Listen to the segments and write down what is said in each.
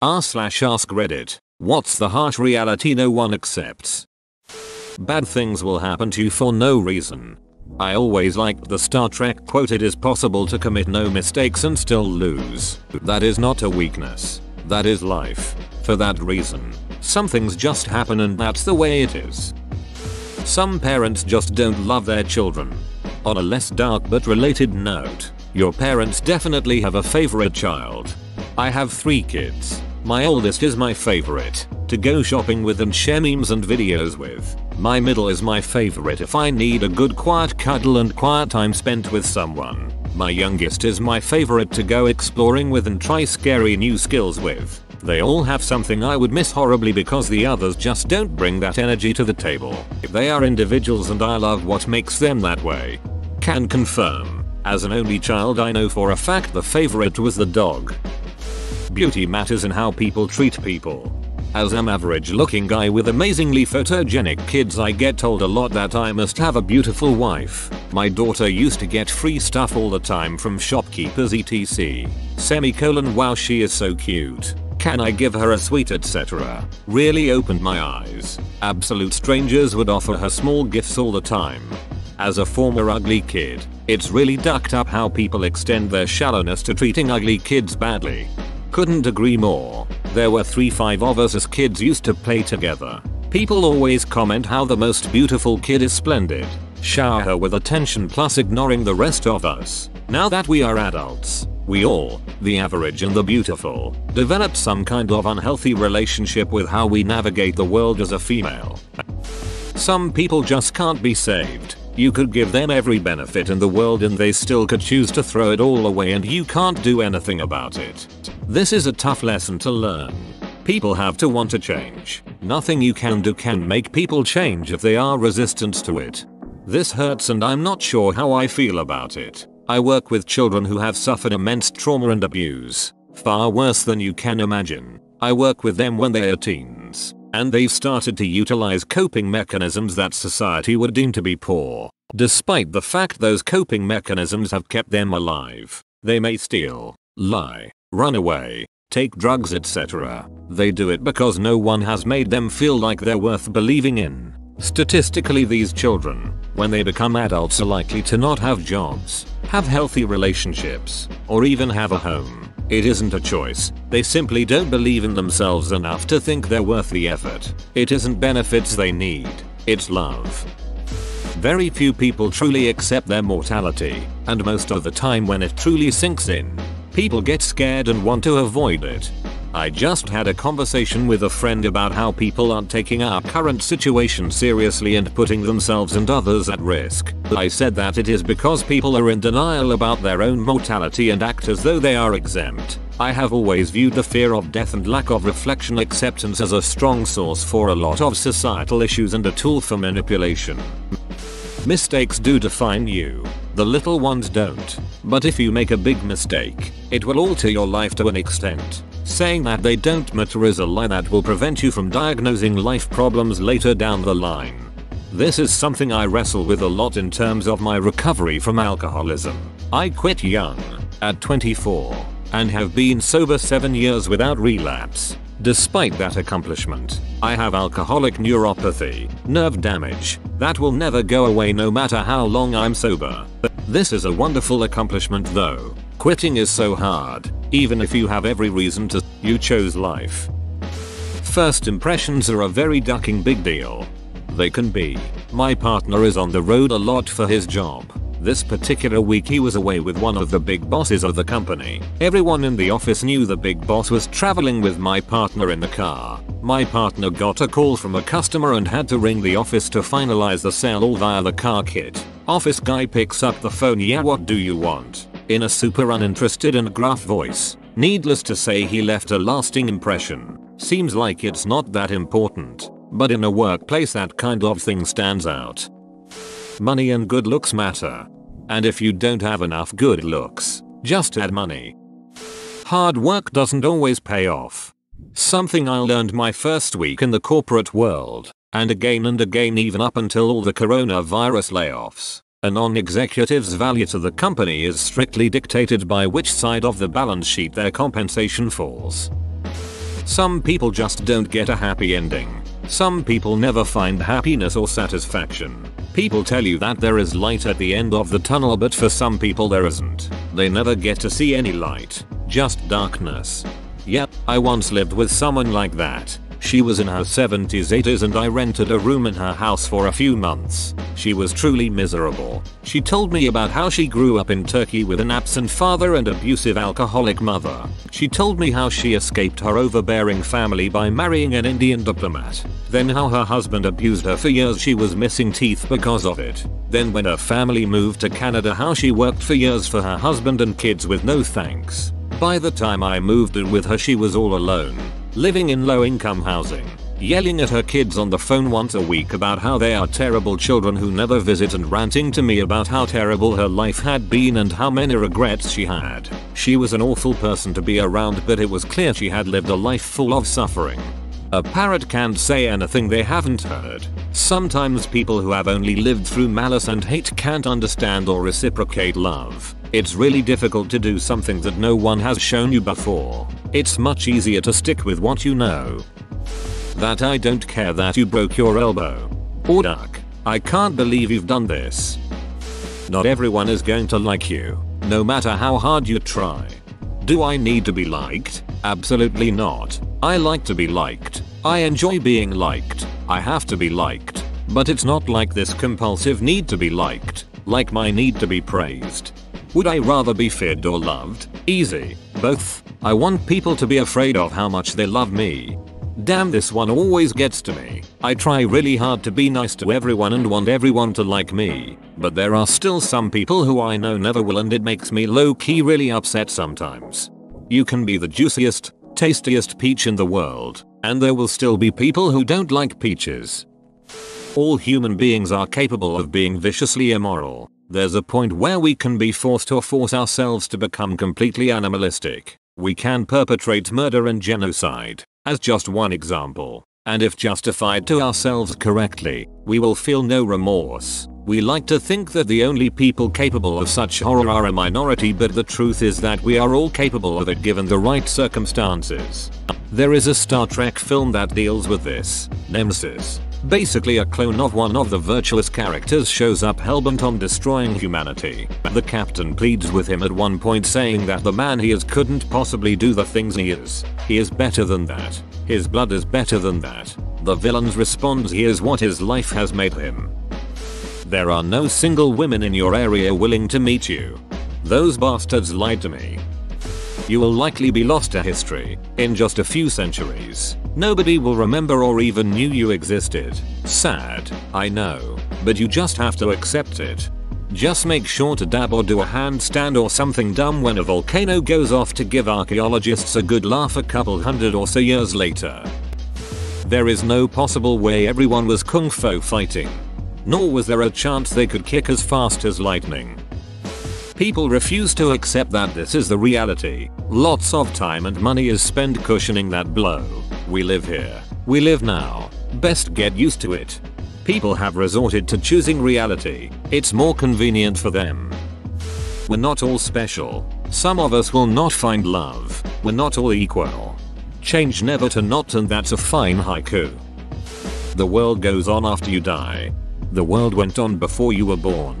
r/ask Reddit. What's the harsh reality no one accepts? Bad things will happen to you for no reason. I always liked the Star Trek quote, "It is possible to commit no mistakes and still lose." That is not a weakness. That is life. For that reason, some things just happen and that's the way it is. Some parents just don't love their children. On a less dark but related note, your parents definitely have a favorite child. I have 3 kids. My oldest is my favorite to go shopping with and share memes and videos with. My middle is my favorite if I need a good quiet cuddle and quiet time spent with someone. My youngest is my favorite to go exploring with and try scary new skills with. They all have something I would miss horribly because the others just don't bring that energy to the table. They are individuals and I love what makes them that way. Can confirm. As an only child, I know for a fact the favorite was the dog. Beauty matters in how people treat people. As an average looking guy with amazingly photogenic kids, I get told a lot that I must have a beautiful wife. My daughter used to get free stuff all the time from shopkeepers etc. Wow, she is so cute. Can I give her a sweet etc. Really opened my eyes. Absolute strangers would offer her small gifts all the time. As a former ugly kid, it's really ducked up how people extend their shallowness to treating ugly kids badly. Couldn't agree more. There were 3-5 of us as kids used to play together. People always comment how the most beautiful kid is splendid. Shower her with attention plus ignoring the rest of us. Now that we are adults, we all, the average and the beautiful, developed some kind of unhealthy relationship with how we navigate the world as a female. Some people just can't be saved. You could give them every benefit in the world and they still could choose to throw it all away and you can't do anything about it. This is a tough lesson to learn. People have to want to change. Nothing you can do can make people change if they are resistant to it. This hurts and I'm not sure how I feel about it. I work with children who have suffered immense trauma and abuse. Far worse than you can imagine. I work with them when they are teens. And they've started to utilize coping mechanisms that society would deem to be poor. Despite the fact those coping mechanisms have kept them alive. They may steal, lie, run away, take drugs etc. They do it because no one has made them feel like they're worth believing in. Statistically, these children, when they become adults, are likely to not have jobs, have healthy relationships, or even have a home. It isn't a choice. They simply don't believe in themselves enough to think they're worth the effort. It isn't benefits they need. It's love. Very few people truly accept their mortality, and most of the time when it truly sinks in, people get scared and want to avoid it. I just had a conversation with a friend about how people aren't taking our current situation seriously and putting themselves and others at risk. I said that it is because people are in denial about their own mortality and act as though they are exempt. I have always viewed the fear of death and lack of reflection acceptance as a strong source for a lot of societal issues and a tool for manipulation. Mistakes do define you. The little ones don't. But if you make a big mistake, it will alter your life to an extent. Saying that they don't matter is a lie that will prevent you from diagnosing life problems later down the line. This is something I wrestle with a lot in terms of my recovery from alcoholism. I quit young, at 24, and have been sober 7 years without relapse. Despite that accomplishment, I have alcoholic neuropathy, nerve damage, that will never go away no matter how long I'm sober. This is a wonderful accomplishment though. Quitting is so hard, even if you have every reason to. You chose life. First impressions are a very ducking big deal. They can be. My partner is on the road a lot for his job. This particular week he was away with one of the big bosses of the company. Everyone in the office knew the big boss was traveling with my partner in the car. My partner got a call from a customer and had to ring the office to finalize the sale all via the car kit. Office guy picks up the phone. "Yeah, what do you want?" in a super uninterested and gruff voice. Needless to say, he left a lasting impression. Seems like it's not that important, but in a workplace that kind of thing stands out. Money and good looks matter. And if you don't have enough good looks, just add money. Hard work doesn't always pay off. Something I learned my first week in the corporate world, and again even up until all the coronavirus layoffs. A non-executive's value to the company is strictly dictated by which side of the balance sheet their compensation falls. Some people just don't get a happy ending. Some people never find happiness or satisfaction. People tell you that there is light at the end of the tunnel, but for some people there isn't. They never get to see any light, just darkness. Yep, I once lived with someone like that. She was in her 70s 80s and I rented a room in her house for a few months. She was truly miserable. She told me about how she grew up in Turkey with an absent father and abusive alcoholic mother. She told me how she escaped her overbearing family by marrying an Indian diplomat. Then how her husband abused her for years. She was missing teeth because of it. Then when her family moved to Canada, how she worked for years for her husband and kids with no thanks. By the time I moved in with her, she was all alone, living in low-income housing, yelling at her kids on the phone once a week about how they are terrible children who never visit, and ranting to me about how terrible her life had been and how many regrets she had. She was an awful person to be around, but it was clear she had lived a life full of suffering. A parrot can't say anything they haven't heard. Sometimes people who have only lived through malice and hate can't understand or reciprocate love. It's really difficult to do something that no one has shown you before. It's much easier to stick with what you know. That I don't care that you broke your elbow. Or duck. I can't believe you've done this. Not everyone is going to like you, no matter how hard you try. Do I need to be liked? Absolutely not. I like to be liked. I enjoy being liked. I have to be liked. But it's not like this compulsive need to be liked, like my need to be praised. Would I rather be feared or loved? Easy. Both. I want people to be afraid of how much they love me. Damn, this one always gets to me. I try really hard to be nice to everyone and want everyone to like me, but there are still some people who I know never will, and it makes me low-key really upset sometimes. You can be the juiciest, tastiest peach in the world, and there will still be people who don't like peaches. All human beings are capable of being viciously immoral. There's a point where we can be forced or force ourselves to become completely animalistic. We can perpetrate murder and genocide, as just one example, and if justified to ourselves correctly, we will feel no remorse. We like to think that the only people capable of such horror are a minority, but the truth is that we are all capable of it given the right circumstances. There is a Star Trek film that deals with this. Nemesis, basically a clone of one of the virtuous characters, shows up hellbent on destroying humanity. The captain pleads with him at one point, saying that the man he is couldn't possibly do the things he is. He is better than that. His blood is better than that. The villains responds, he is what his life has made him. There are no single women in your area willing to meet you. Those bastards lied to me. You will likely be lost to history in just a few centuries. Nobody will remember or even knew you existed. Sad, I know, but you just have to accept it. Just make sure to dab or do a handstand or something dumb when a volcano goes off to give archaeologists a good laugh a couple hundred or so years later. There is no possible way everyone was kung fu fighting. Nor was there a chance they could kick as fast as lightning. People refuse to accept that this is the reality. Lots of time and money is spent cushioning that blow. We live here. We live now. Best get used to it. People have resorted to choosing reality. It's more convenient for them. We're not all special. Some of us will not find love. We're not all equal. Change never to not, and that's a fine haiku. The world goes on after you die. The world went on before you were born.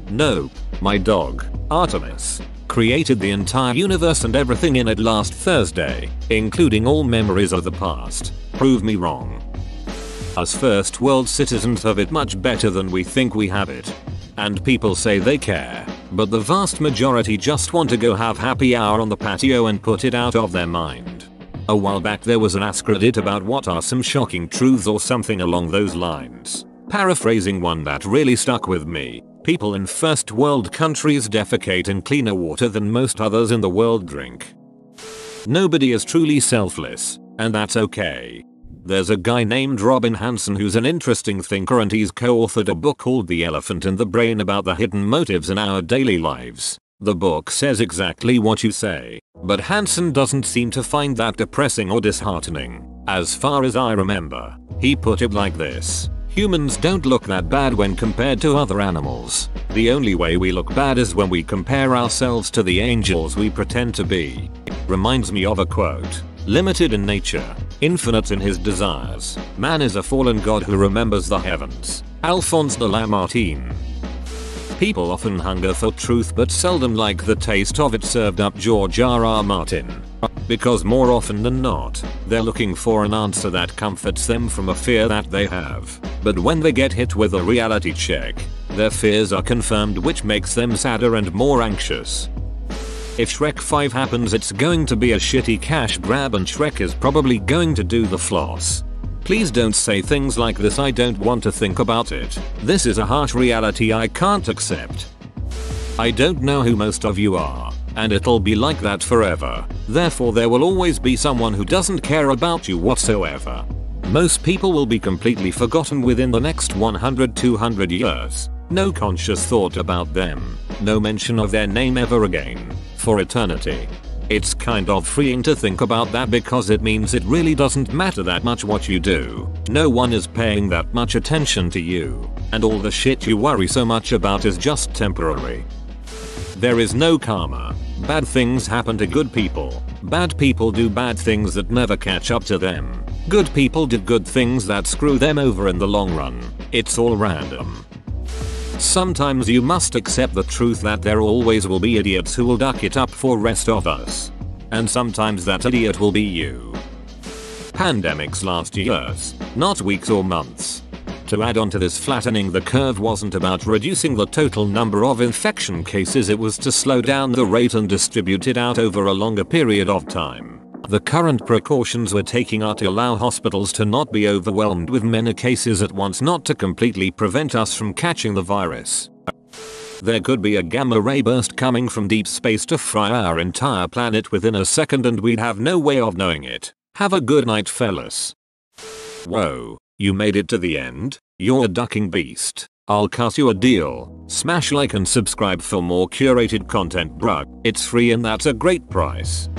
Nope. My dog, Artemis, created the entire universe and everything in it last Thursday, including all memories of the past. Prove me wrong. Us first world citizens have it much better than we think we have it. And people say they care, but the vast majority just want to go have happy hour on the patio and put it out of their mind. A while back there was an Ask Reddit about what are some shocking truths or something along those lines. Paraphrasing one that really stuck with me, people in first world countries defecate in cleaner water than most others in the world drink. Nobody is truly selfless, and that's okay. There's a guy named Robin Hanson who's an interesting thinker, and he's co-authored a book called The Elephant in the Brain about the hidden motives in our daily lives. The book says exactly what you say, but Hanson doesn't seem to find that depressing or disheartening. As far as I remember, he put it like this. Humans don't look that bad when compared to other animals. The only way we look bad is when we compare ourselves to the angels we pretend to be. Reminds me of a quote. limited in nature, infinite in his desires. Man is a fallen god who remembers the heavens. Alphonse de Lamartine. People often hunger for truth but seldom like the taste of it served up. George R.R. Martin. Because more often than not, they're looking for an answer that comforts them from a fear that they have. But when they get hit with a reality check, their fears are confirmed, which makes them sadder and more anxious. If Shrek 5 happens, it's going to be a shitty cash grab and Shrek is probably going to do the floss. Please don't say things like this. I don't want to think about it. This is a harsh reality I can't accept. I don't know who most of you are, and it'll be like that forever. Therefore there will always be someone who doesn't care about you whatsoever. Most people will be completely forgotten within the next 100-200 years. No conscious thought about them. No mention of their name ever again. For eternity. It's kind of freeing to think about that because it means it really doesn't matter that much what you do. No one is paying that much attention to you. And all the shit you worry so much about is just temporary. There is no karma. Bad things happen to good people. Bad people do bad things that never catch up to them. Good people do good things that screw them over in the long run. It's all random. Sometimes you must accept the truth that there always will be idiots who will duck it up for rest of us. And sometimes that idiot will be you. Pandemics last years, not weeks or months. To add on to this, flattening the curve wasn't about reducing the total number of infection cases, it was to slow down the rate and distribute it out over a longer period of time. The current precautions we're taking are to allow hospitals to not be overwhelmed with many cases at once, not to completely prevent us from catching the virus. There could be a gamma ray burst coming from deep space to fry our entire planet within a second and we'd have no way of knowing it. Have a good night, fellas. Whoa, you made it to the end? You're a ducking beast. I'll cut you a deal. Smash like and subscribe for more curated content, bruh. It's free and that's a great price.